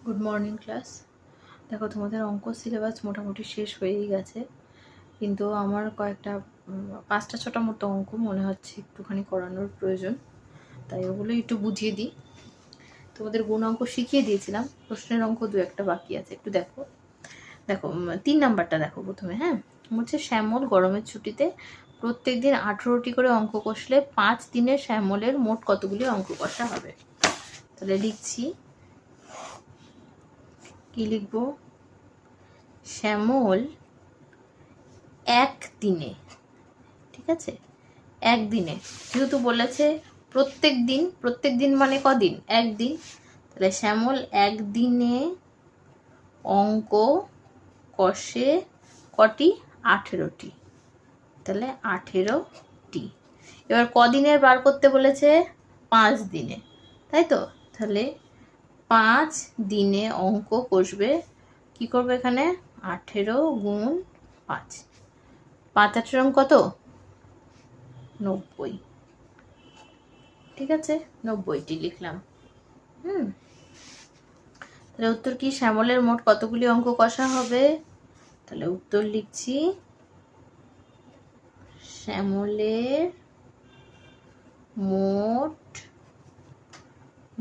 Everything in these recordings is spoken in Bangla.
Good morning class. দেখো তোমাদের অঙ্ক সিলেবাস মোটামুটি শেষ হয়েই গেছে, কিন্তু আমার কয়েকটা 5-6টা মতো অঙ্ক মনে হচ্ছে একটুখানি করানোর প্রয়োজন, তাই ওগুলো একটু বুঝিয়ে দিই। তোমাদের গুণ অঙ্ক শিখিয়ে দিয়েছিলাম, প্রশ্নের অঙ্ক 2-1টা বাকি আছে, একটু দেখো। 3 নাম্বারটা দেখো প্রথমে। হ্যাঁ, বলছে শ্যামল গরমের ছুটিতে প্রত্যেক দিন 18টি করে অঙ্ক কষলে 5 দিনে শ্যামলের মোট কতগুলি অঙ্ক কষা হবে। তাহলে লিখছি, কি লিখবো? শ্যামল একদিনে, ঠিক আছে, একদিনে, যেহেতু বলেছে প্রত্যেক দিন মানে কদিন? একদিন। তাহলে শ্যামল একদিনে অঙ্ক কষে কটি? 18টি। তাহলে 18টি। এবার কদিনের বার করতে বলেছে? 5 দিনে, তাই তো? তাহলে 5 দিনে অঙ্ক কষবে। কি করবে এখানে? 18 গুণ 5, 5-8 কত? 90। ঠিক আছে, 90টি লিখলাম। তাহলে উত্তর কি? শ্যামলের মোট কতগুলি অঙ্ক কষা হবে? তাহলে উত্তর লিখছি, শ্যামলের মোট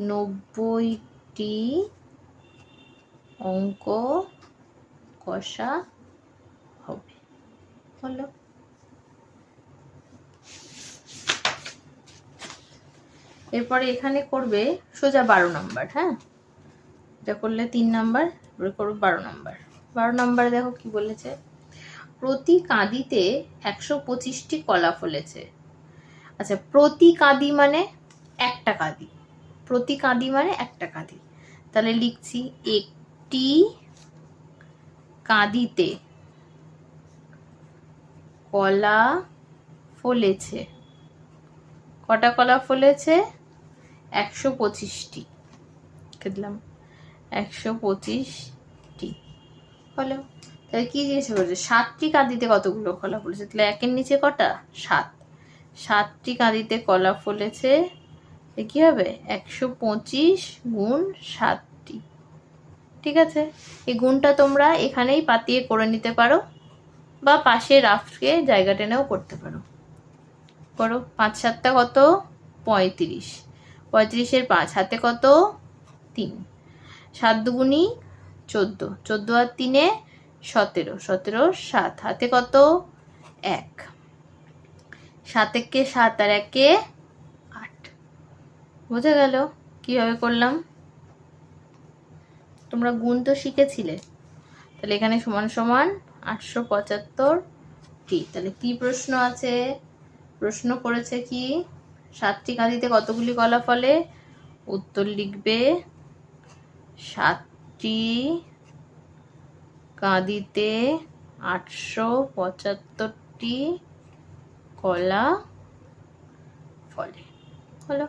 90টি অঙ্ক কষা হবে। হলো। এরপরে এখানে করবে সোজা 12 নাম্বার। হ্যাঁ, এটা করলে 3 নাম্বার, এরপরে করবো 12 নাম্বার। 12 নাম্বারে দেখো কি বলেছে, প্রতি কাঁদিতে 125টি কলা ফলেছে। আচ্ছা, প্রতি কাঁদি মানে একটা কাঁদি, প্রতি কাঁদি মানে একটা কাঁদি। তাহলে লিখছি, একটি কাঁদিতে কলা ফলেছে। কটা কলা ফলেছে? 125টি। দিলাম 125টি। হলো। তাহলে কি জিজ্ঞেস করেছে? 7টি কাঁদিতে কতগুলো কলা ফলেছে? তাহলে একের নিচে কটা? 7। 7টি কাঁদিতে কলা ফলেছে, কি হবে? 125 গুণ 7টি। ঠিক আছে, এই গুণটা তোমরা এখানেই পাতিয়ে করে নিতে পারো, বা পাশে রাফকে জায়গা টেনেও করতে পারো। করো। 5-7 কত? 35। 35-এর 5 হাতে কত? 3। 7 দুগুণী 14, 14 আর 3-এ 17, 17 7 হাতে কত? 1। 7 একে 7 আর 1-এ 8। বোঝা গেল কিভাবে করলাম? তোমরা গুণ তো শিখেছিলে। তাহলে এখানে সমান সমান 875টি। তাহলে কি প্রশ্ন আছে? প্রশ্ন করেছে কি, 7টি কাঁদিতে কতগুলি কলা ফলে? উত্তর লিখবে, 7টি কাঁদিতে 875টি কলা ফলে। হলো।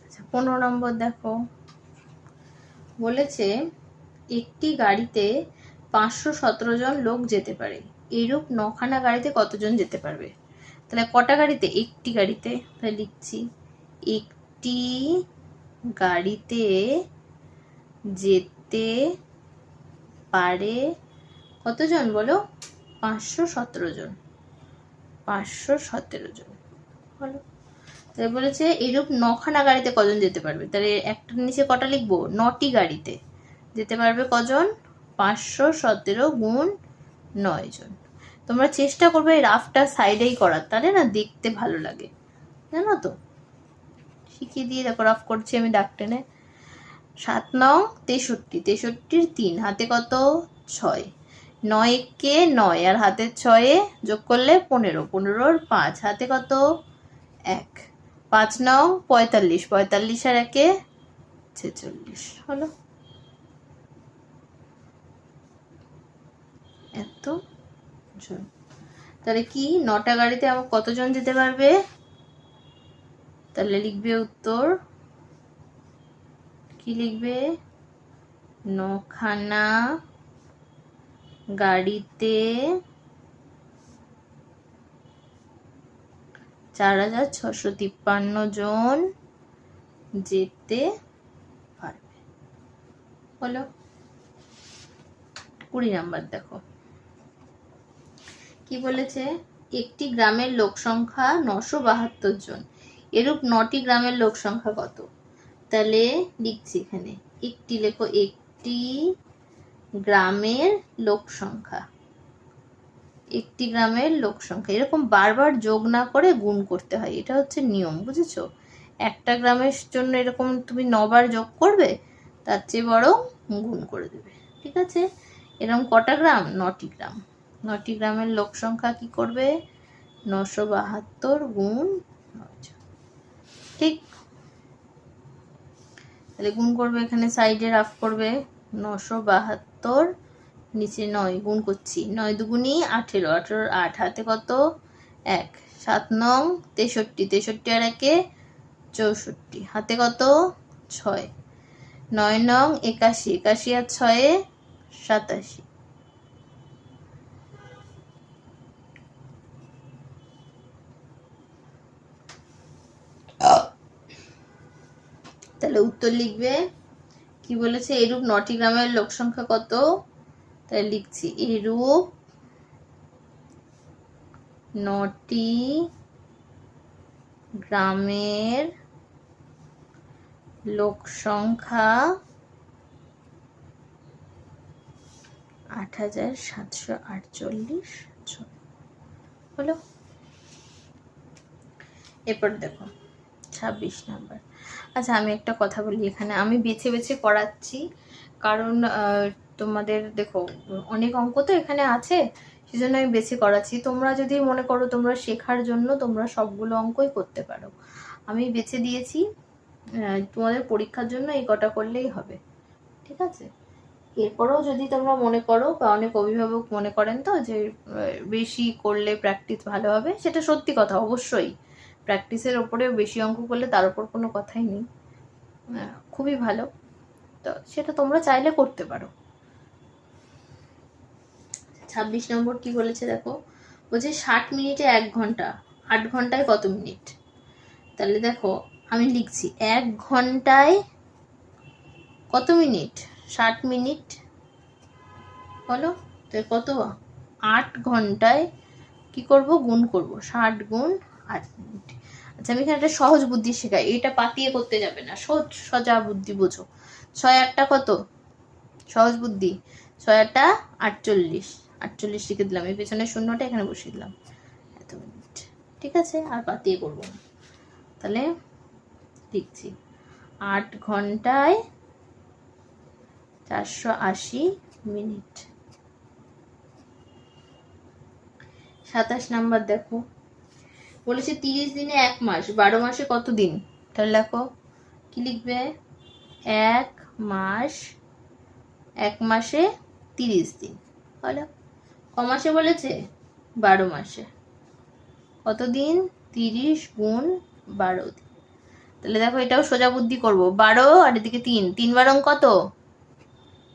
আচ্ছা, 15 নম্বর দেখো, বলেছে একটি গাড়িতে 517 জন লোক যেতে পারে, এইরূপ 9খানা গাড়িতে কতজন যেতে পারবে? তাহলে কটা গাড়িতে? একটি গাড়িতে। তাহলে লিখছি, একটি গাড়িতে যেতে পারে কতজন বলো? 517 জন। 517 জন। হলো। তাহলে বলেছে এরূপ 9খানা গাড়িতে কজন যেতে পারবে? তাহলে একটার নিচে কটা লিখবো? 9টি গাড়িতে যেতে পারবে কজন? 517 গুণ 9 জন। তোমরা চেষ্টা করবে এই রাফটা সাইডেই করার, তাহলে না দেখতে ভালো লাগে, জানো তো। শিখিয়ে দিয়ে দেখো, রাফ করছি আমি দাগ টেনে। 7-9 63, 63-এর 3 হাতে কত? 6। 9-একে 9 আর হাতের 6-এ যোগ করলে 15, 15-এর 5 হাতে কত? 1। 5-9 45, 45 আর 1-এ 46। হলো। এত জন। তাহলে কি 9টা গাড়িতে আমার কতজন যেতে পারবে? তাহলে লিখবে উত্তর, কি লিখবে? 9খানা গাড়িতে 4653 জন যেতে পারবে। হলো। 20 নাম্বার দেখো কি বলেছে, একটি গ্রামের লোক সংখ্যা 972 জন, এরূপ 9টি গ্রামের লোক সংখ্যা কত? তাহলে লিখছি এখানে একটি, লেখো একটি গ্রামের লোক সংখ্যা, একটি গ্রামের লোক সংখ্যা, এরকম বারবার যোগ না করে গুণ করতে হয়, এটা হচ্ছে নিয়ম, বুঝেছো? একটা গ্রামের জন্য এরকম তুমি 9 বার যোগ করবে, তার চেয়ে বরং গুণ করে দেবে, ঠিক আছে? এরকম কটা গ্রাম? 9টি গ্রাম। 9টি গ্রামের লোক সংখ্যা কি করবে? 972 গুণ 9, ঠিক? তাহলে গুণ করবে, এখানে সাইডে রাফ করবে, 972 নিচে 9 গুণ করছি, 9 দুগুণি 18, 18 8 হাতে কত? 1, 7 নং 63, 63 আর 1 64, হাতে কত? 6, 9 নং 81, 81 আর 6 87। তাহলে উত্তর লিখবে, কি বলেছে, এরূপ 9টি গ্রামের লোক সংখ্যা কত? তাহলে লিখছি এরূপ 9টি গ্রামের লোক সংখ্যা 8748 জন। হলো। এরপর দেখো 26 নাম্বার। আচ্ছা আমি একটা কথা বলি, এখানে আমি বেছে বেছে করাচ্ছি, কারণ তোমাদের দেখো অনেক অঙ্ক তো এখানে আছে, সেজন্য আমি বেছে করাচ্ছি। তোমরা যদি মনে করো তোমরা শেখার জন্য তোমরা সবগুলো অঙ্কই করতে পারো, আমি বেছে দিয়েছি তোমাদের পরীক্ষার জন্য, এই কটা করলেই হবে, ঠিক আছে? এরপরেও যদি তোমরা মনে করো, বা অনেক অভিভাবক মনে করেন তো যে বেশি করলে প্র্যাকটিস ভালো হবে, সেটা সত্যি কথা, অবশ্যই প্র্যাকটিসের ওপরেও বেশি অঙ্ক করলে তার উপর কোনো কথাই নেই, খুবই ভালো, তো সেটা তোমরা চাইলে করতে পারো। 26 নম্বর কি বলেছে দেখো, বলছে 60 মিনিটে 1 ঘন্টা, 8 ঘন্টায় কত মিনিট? তাহলে দেখো আমি লিখছি 1 ঘন্টায় কত মিনিট? 60 মিনিট, বলো তো কত? 8 ঘন্টায় কি করব? গুণ করব, 60 গুণ 8 মিনিট। আচ্ছা আমি এখানে একটা সহজ বুদ্ধি শেখাই, এটা পাতিয়ে করতে যাবে না, সোজা বুদ্ধি বোঝো। 6 8টা কত? সহজ বুদ্ধি, 6 8টা 48, 48 লিখে দিলাম, এই পেছনে শূন্যটা এখানে বসিয়ে দিলাম, এত মিনিট, ঠিক আছে? আর পাতিয়ে করব না, তাহলে লিখছি 8 ঘন্টায় 480 মিনিট। 27 নাম্বার দেখো, বলেছে 30 দিনে 1 মাস, 12 মাসে কত দিন? তাহলে দেখো কি লিখবে, 1 মাস, 1 মাসে 30 দিন, হলো। ক মাসে বলেছে? 12 মাসে, কত দিন? 30 গুণ 12 দিন। তাহলে দেখো এটাও সোজা বুদ্ধি করব, 12 আর এদিকে 3, 3 বারং কত?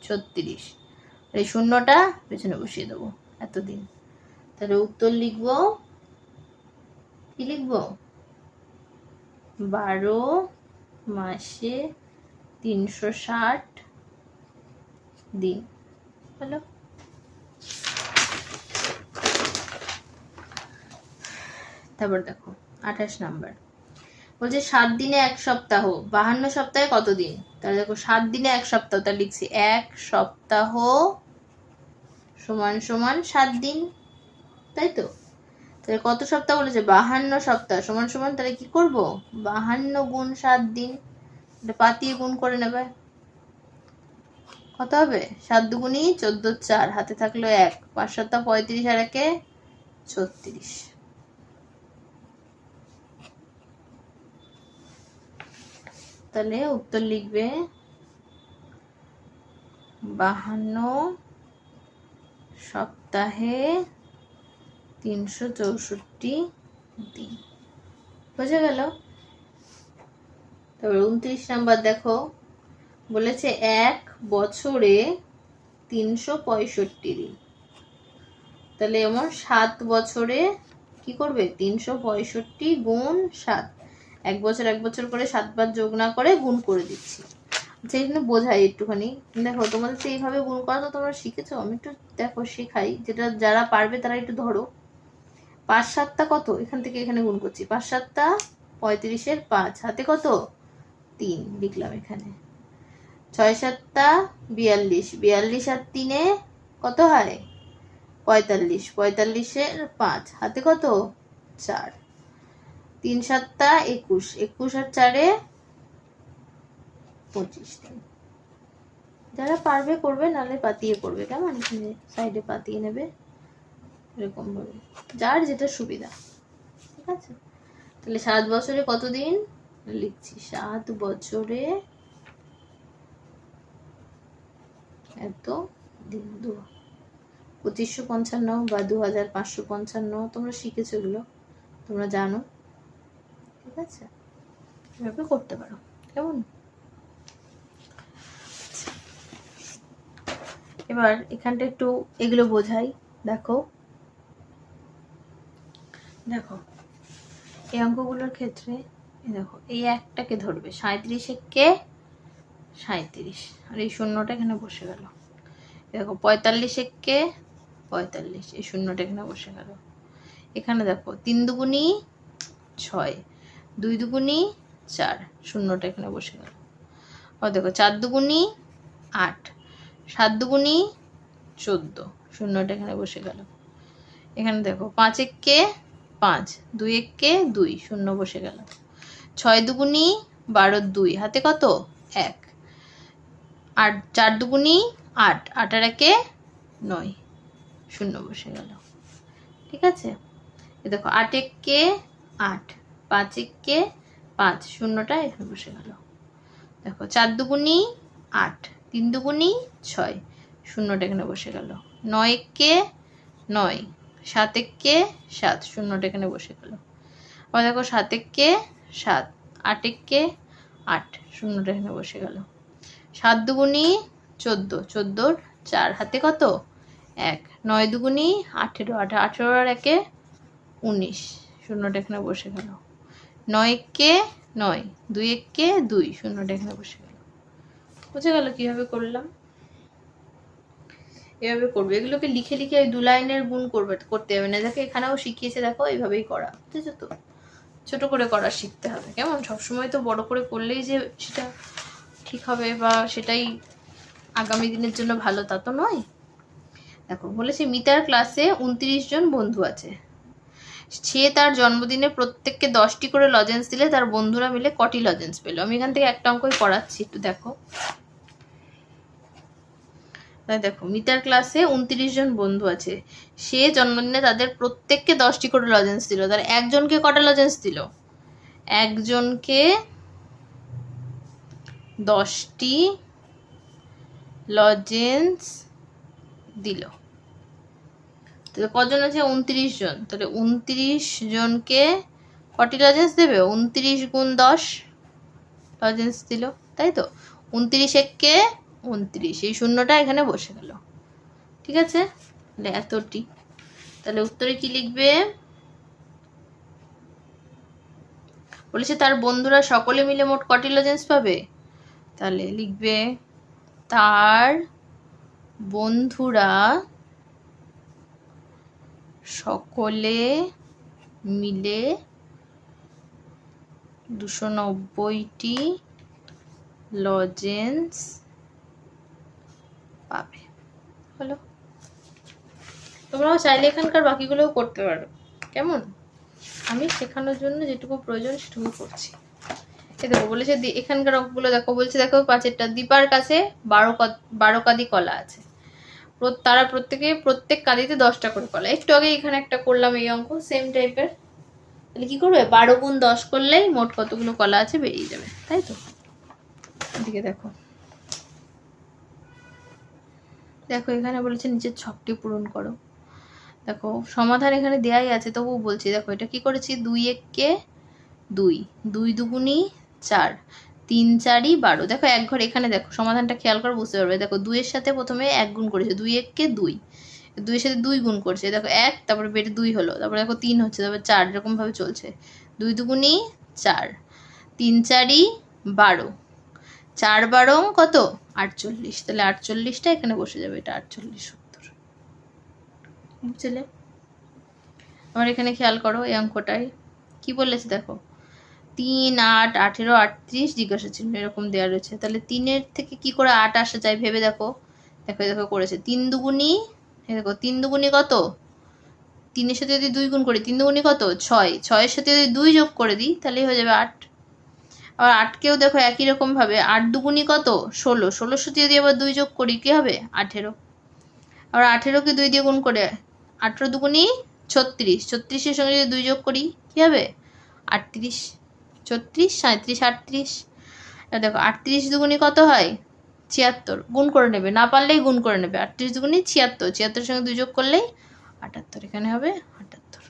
36, এই শূন্যটা পেছনে বসিয়ে দেবো, এতদিন। তাহলে উত্তর লিখবো, কি লিখবো? 12 মাসে 360 দিন, হলো। তারপর দেখো 28 নাম্বার, বলছে 7 দিনে 1 সপ্তাহ, 52 সপ্তাহে কত দিন? তাহলে দেখো 7 দিনে 1 সপ্তাহ, তাহলে লিখছি 1 সপ্তাহ সমান সমান 7 দিন, তাই তো? তাহলে কত সপ্তাহ বলেছে? 52 সপ্তাহ সমান সমান, তাহলে কি করব? 52 গুণ 7 দিন, এটা পাতিয়ে গুণ করে নেবে, কত হবে? 7 দুগুণি 14 4, হাতে থাকলো 1, 5 7 35 আর 1 36। তাহলে উত্তর লিখবে 52 সপ্তাহে 364 দিন, বোঝা গেল? তারপর 29 নাম্বার দেখো, বলেছে 1 বছরে 365 দিন, তাহলে এমন 7 বছরে কি করবে 365 গুণ 7, এক বছর করে 7 বার যোগ না করে গুণ করে দিচ্ছি। আচ্ছা এখানে বোঝাই একটুখানি, দেখো তোমাদের তো এইভাবে গুণ করা তো তোমরা শিখেছো, আমি একটু দেখো শেখাই, যেটা যারা পারবে তারা একটু ধরো। 5 7টা কত, এখান থেকে এখানে গুণ করছি, 5 7টা 35-এর 5, হাতে কত 3 লিখলাম এখানে। 6 7টা 42, 42 আর 3-এ কত হয় 45, 45-এর 5, হাতে কত 4, 3 7টা 21, 21 আর 4-এ 25 দিন। যারা পারবে করবে, নাহলে পাতিয়ে করবে, কেমন এখানে সাইডে পাতিয়ে নেবে এরকম ভাবে, যার যেটা সুবিধা। ঠিক আছে, তাহলে 7 বছরে কত দিন লিখছি, 7 বছরে এত দিন, 2555 বা 2555, তোমরা শিখেছো এগুলো, তোমরা জানো। ঠিক আছে, এভাবে করতে পারো, কেমন। এবার এখানটা একটু এগুলো বোঝাই, দেখো দেখো এই অঙ্কগুলোর ক্ষেত্রে দেখো এই একটাকে ধরবে, 37-এ 37, আর এই শূন্যটা এখানে বসে গেল। দেখো 45-এ 45, এই শূন্যটা এখানে বসে গেল। এখানে দেখো 3 দুগুণী 6, 2 দুগুণী 4, শূন্যটা এখানে বসে গেল। আর দেখো 4 দুগুণী 8, 7 দুগুণী 14, শূন্যটা এখানে বসে গেল। এখানে দেখো 5 একে 5, 2 একে 2, শূন্য বসে গেল। 6 দুগুণী 12, 2, হাতে কত 1, 8 4 দুগুণী 8, 8 আর 1-এ 9, শূন্য বসে গেল। ঠিক আছে, এ দেখো 8 একে 8, 5 একে 5, শূন্যটা এখানে বসে গেল। দেখো 4 দুগুণী 8, 3 দুগুণী 6, শূন্যটা এখানে বসে গেল। 9 একে 9, 7 একে 7, শূন্যটা এখানে বসে গেল। আবার দেখো 7 একে 7, 8 একে 8, শূন্যটা এখানে বসে গেল। 7 দুগুণী 14, 14-র 4, হাতে কত 1, 9 দুগুণী 18, 18 আর 1-এ 19, শূন্যটা এখানে বসে গেল। 9 একে 9, 2 একে 2, শূন্যটা এখানে বসে গেল। বুঝে গেল কিভাবে করলাম, এভাবে করবে। এগুলোকে লিখে লিখে ওই 2 লাইনের গুণ করতে হবে না, দেখো এখানেও শিখিয়েছে, দেখো এইভাবেই করা, বুঝেছো তো, ছোট করে করা শিখতে হবে, কেমন। সবসময় তো বড় করে করলেই যে সেটা ঠিক হবে বা সেটাই আগামী দিনের জন্য ভালো, তা তো নয়। দেখো বলেছে মিতার ক্লাসে 29 জন বন্ধু আছে, সে তার জন্মদিনে প্রত্যেককে 10টি করে লজেন্স দিলে তার বন্ধুরা মিলে কটি লজেন্স পেল। আমি এখান থেকে একটা অঙ্কই করাচ্ছি, একটু দেখো। দেখো মিতার ক্লাসে 29 জন বন্ধু আছে, সে জন্মদিনে তাদের প্রত্যেককে 10টি করে লজেন্স দিল, তার একজনকে কটা লজেন্স দিল, একজনকে 10টি লজেন্স দিল। তাহলে কজন আছে 29 জন, তাহলে 29 জনকে কটি লজেন্স দেবে, 29 গুণ 10 লজেন্স দিল, তাই তো। 29 একে 29, এই শূন্যটা এখানে বসে গেল। ঠিক আছে, তাহলে এতটি, তাহলে উত্তরে কি লিখবে, বলেছে তার বন্ধুরা সকলে মিলে মোট কটি লজেন্স পাবে, তাহলে লিখবে তার বন্ধুরা সকলে মিলে 290টি লজেন্স পাবে। হলো, তোমরাও চাইলে এখানকার বাকিগুলোও করতে পারো, কেমন। আমি শেখানোর জন্য যেটুকু প্রয়োজন সেটুকু করছি। এ দেখো বলেছে এখানকার অঙ্কগুলো দেখো, বলছে দেখো 5-এরটা, দীপার কাছে 12 কাঁদি কলা আছে, তারা প্রত্যেক কাঁদিতে 10টা করে কলা। একটু আগে এখানে একটা করলাম এই অঙ্ক সেম টাইপের, তাহলে কি করবে 12 গুণ 10 করলেই মোট কতগুলো কলা আছে বেরিয়ে যাবে, তাই তো। এদিকে দেখো, দেখো এখানে বলেছে নিচের ছকটি পূরণ করো। দেখো সমাধান এখানে দেয়াই আছে, তবু বলছি দেখো এটা কি করেছি, 2 একে 2, 2 দুগুণী 4, 3 4ই 12। দেখো এক ঘর, এখানে দেখো সমাধানটা খেয়াল করে বুঝতে পারবে। দেখো 2 এর সাথে প্রথমে 1 গুণ করেছে, 2 একে 2, দুইয়ের সাথে 2 গুণ করছে, দেখো 1, তারপরে বেটে 2 হলো, তারপরে দেখো 3 হচ্ছে, তারপরে 4, এরকমভাবে চলছে। 2 দুগুণি 4, 3 4ই 12, 4 12 কত 48, তাহলে 48টা এখানে বসে যাবে, এটা 48 উত্তর। বুঝলে? আমার এখানে খেয়াল করো এই অঙ্কটাই কি বলেছে দেখো, 3 8 18 38 জিজ্ঞাসা চিহ্ন এরকম দেওয়া রয়েছে, তাহলে 3-এর থেকে কি করে 8 আসা যায় ভেবে দেখো। দেখো দেখো করেছে 3 দুগুণি, দেখো 3 দুগুণি কত, 3-এর সাথে যদি 2 গুণ করি 3 দুগুণি কত 6, 6-এর সাথে যদি 2 যোগ করে দিই তাহলেই হয়ে যাবে 8। আবার 8কেও দেখো একই রকম ভাবে 8 দুগুণি কত 16, 16-এর সাথে যদি আবার 2 যোগ করি কি হবে 18। আবার 18কে 2 দিয়ে গুণ করে 18 দুগুণি 36, 36-এর সঙ্গে যদি 2 যোগ করি কি হবে 38, 34 37 38। দেখো 38 দুগুণি কত হয় 76, গুণ করে নেবে, না পারলেই গুণ করে নেবে। 38 দুগুণি 76, 76-এর সঙ্গে 2 যোগ করলেই 78, এখানে হবে 78।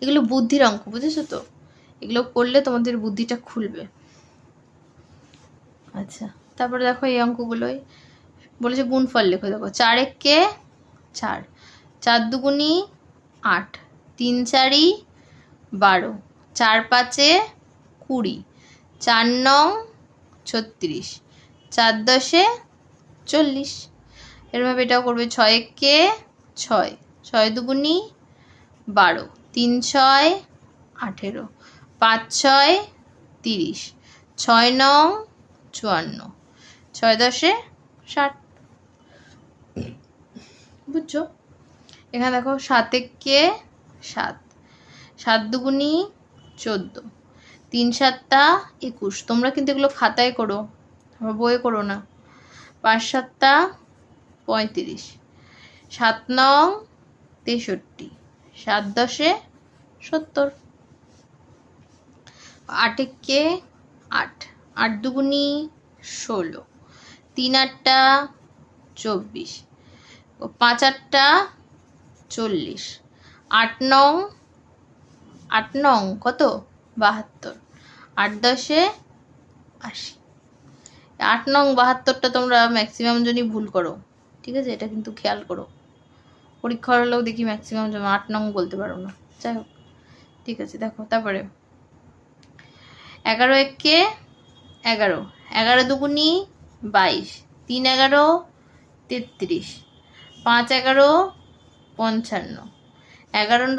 এগুলো বুদ্ধির অঙ্ক, বুঝেছো তো? এগুলো করলে তোমাদের বুদ্ধিটা খুলবে। আচ্ছা, তারপরে দেখো এই অঙ্কগুলোই বলেছে গুণফল লেখো। দেখো 4 একে 4, 4 দুগুণি 8, 3 4ই 12, 4 5-এ 20, 4 9 36, 4 10-এ 40। এরভাবে এটাও করবে। 6 একে 6, 6 দুগুণি 12, 3 6 18, 5 6 30, 6 9 54, 6 10-এ 60। বুঝছো? এখানে দেখো 7 একে 7, 7 দুগুণি 14, 3 7টা 21। তোমরা কিন্তু এগুলো খাতায় করো, বইয়ে করো না। 5 7টা 35, 7 9 63, 7 10-এ 70। 8 একে 8, 8 দুগুণি 16, 3 8টা 24, 5 8টা 40, 8 9 কত 72, 8 10-এ 80। 8 9 72টা তোমরা ম্যাক্সিমাম জনই ভুল করো, ঠিক আছে? এটা কিন্তু খেয়াল করো, পরীক্ষা হলেও দেখি ম্যাক্সিমাম জন 8 9 বলতে পারো না। যাই হোক, ঠিক আছে। দেখো তারপরে 11 একে 11, 11 দুগুণি 22, 3 11 33, 5 11 55, 11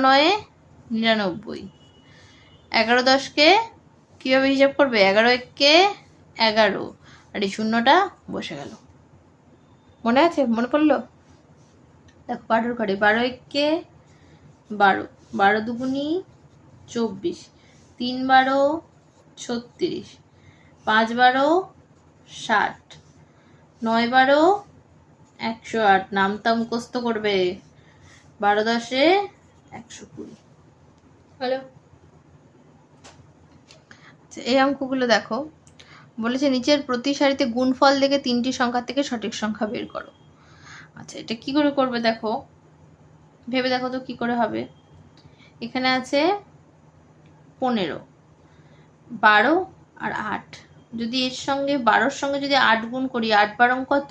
9 99, 11 10-কে কীভাবে হিসাব করবে? 11 একে 11, আর এই শূন্যটা বসে গেল। মনে আছে? মনে পড়লো? দেখো 12 ঘরে 12 একে 12, 12 দুগুণি 24, 3 12 36, 5 12 60, 9 12 108। নামটা মুখস্থ করবে। 12 10-এ 120। হ্যালো, এই অঙ্কগুলো দেখো বলেছে নিচের প্রতি সারিতে গুণফল দেখে 3টি সংখ্যা থেকে সঠিক সংখ্যা বের করো। আচ্ছা, এটা কি করে করবে দেখো, ভেবে দেখো তো কি করে হবে। এখানে আছে 15, 12 আর 8। যদি এর সঙ্গে 12-র সঙ্গে যদি 8 গুণ করি, 8 12 কত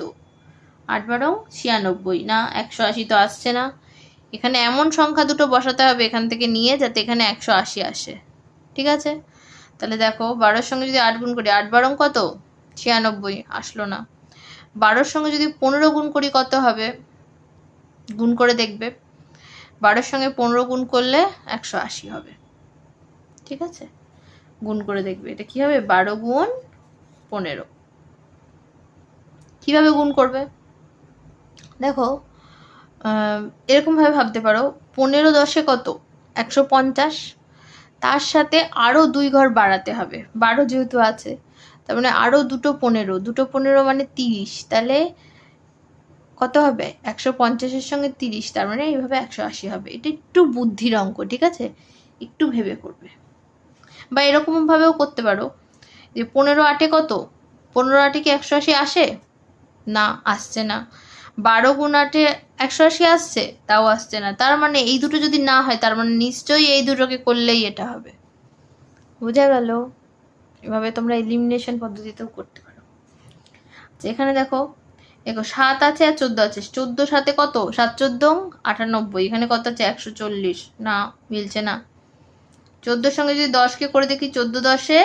8 12 96, না 180 তো আসছে না। এখানে এমন সংখ্যা দুটো বসাতে হবে এখান থেকে নিয়ে, যাতে এখানে 180 আসে। ঠিক আছে? তাহলে দেখো 12-র সঙ্গে যদি 8 গুণ করি, 8 12 কত 96, আসলো না। 12-র সঙ্গে যদি 15 গুণ করি কত হবে, গুণ করে দেখবে। 12-র সঙ্গে 15 গুণ করলে 180 হবে। ঠিক আছে? গুণ করে দেখবে এটা কি হবে, 12 গুণ 15। কিভাবে গুণ করবে দেখো, এরকমভাবে ভাবতে পারো, 15 10-এ কত 150, তার সাথে আরও 2 ঘর বাড়াতে হবে। 12 যেহেতু আছে, তার মানে আরও দুটো 15, দুটো 15 মানে 30, তাহলে কত হবে 150-এর সঙ্গে 30, তার মানে এইভাবে 180 হবে। এটা একটু বুদ্ধির অঙ্ক, ঠিক আছে? একটু ভেবে করবে। বা এরকমভাবেও করতে পারো যে 15 8-এ কত, 15 8-এ কি 180 আসে? না, আসছে না। 12 গুণ 8-এ 180 আসছে? তাও আসছে না। তার মানে এই দুটো যদি না হয়, তার মানে নিশ্চয়ই এই দুটোকে করলেই এটা হবে। বোঝা গেল? এভাবে তোমরা এলিমিনেশন পদ্ধতিতেও করতে পারো। এখানে দেখো দেখো 7 আছে আর 14 আছে, 14 সাথে কত, 7 14 98, এখানে কত আছে 140, না মিলছে না। 14 সঙ্গে যদি 10কে করে দেখি, 14 10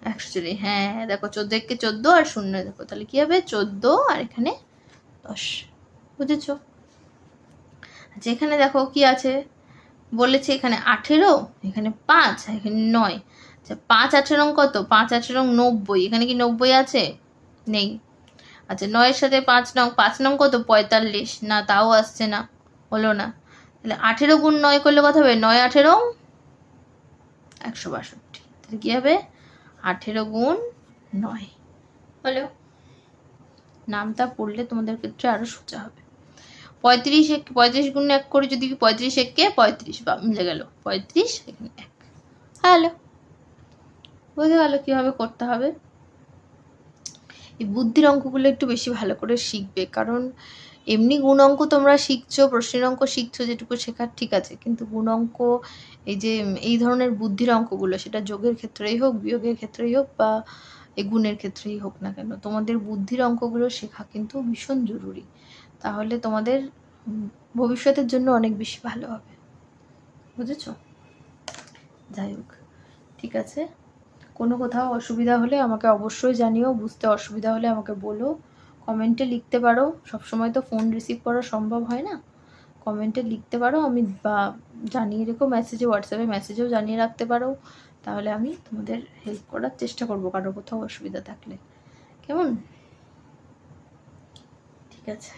140, হ্যাঁ দেখো 14 1 14 আর 0 দেখো, তাহলে কি হবে 14 আর এখানে 10, বুঝেছো? আচ্ছা এখানে দেখো কি আছে, বলেছে এখানে 18, এখানে 5, এখানে 9। আচ্ছা 5 18 কত, 5 18 90, এখানে কি 90 আছে, নেই। আচ্ছা 9 সাথে 5 নং, 5 নং কত 45, না তাও আসছে না, হলো না। তাহলে 18 গুণ 9 করলে কত হবে, 9 18 162, তাহলে কি হবে 18 গুণ 9, হলো। নামটা পড়লে তোমাদের ক্ষেত্রে আরো সোজা হবে। 35 গুণ 1 করে যদি 35 1 35, বা মিলে গেল 35 এখানে 1, হ্যালো, বুঝে গেল কিভাবে করতে হবে। এই বুদ্ধির অঙ্কগুলো একটু বেশি ভালো করে শিখবে, কারণ এমনি গুণ অঙ্ক তোমরা শিখছো, প্রশ্নের অঙ্ক শিখছো, যেটুকু শেখার ঠিক আছে, কিন্তু গুণ অঙ্ক, এই যে এই ধরনের বুদ্ধির অঙ্কগুলো, সেটা যোগের ক্ষেত্রেই হোক, বিয়োগের ক্ষেত্রেই হোক, বা এই গুণের ক্ষেত্রেই হোক না কেন, তোমাদের বুদ্ধির অঙ্কগুলো শেখা কিন্তু ভীষণ জরুরি। তাহলে তোমাদের ভবিষ্যতের জন্য অনেক বেশি ভালো হবে, বুঝেছো? যাই হোক, ঠিক আছে। কোনো কোথাও অসুবিধা হলে আমাকে অবশ্যই জানিও, বুঝতে অসুবিধা হলে আমাকে বলো, কমেন্টে লিখতে পারো। সবসময় তো ফোন রিসিভ করা সম্ভব হয় না, কমেন্টে লিখতে পারো, আমি বা জানিয়ে রেখো মেসেজে, হোয়াটসঅ্যাপে মেসেজেও জানিয়ে রাখতে পারো, তাহলে আমি তোমাদের হেল্প করার চেষ্টা করবো কারো কোথাও অসুবিধা থাকলে, কেমন? ঠিক আছে।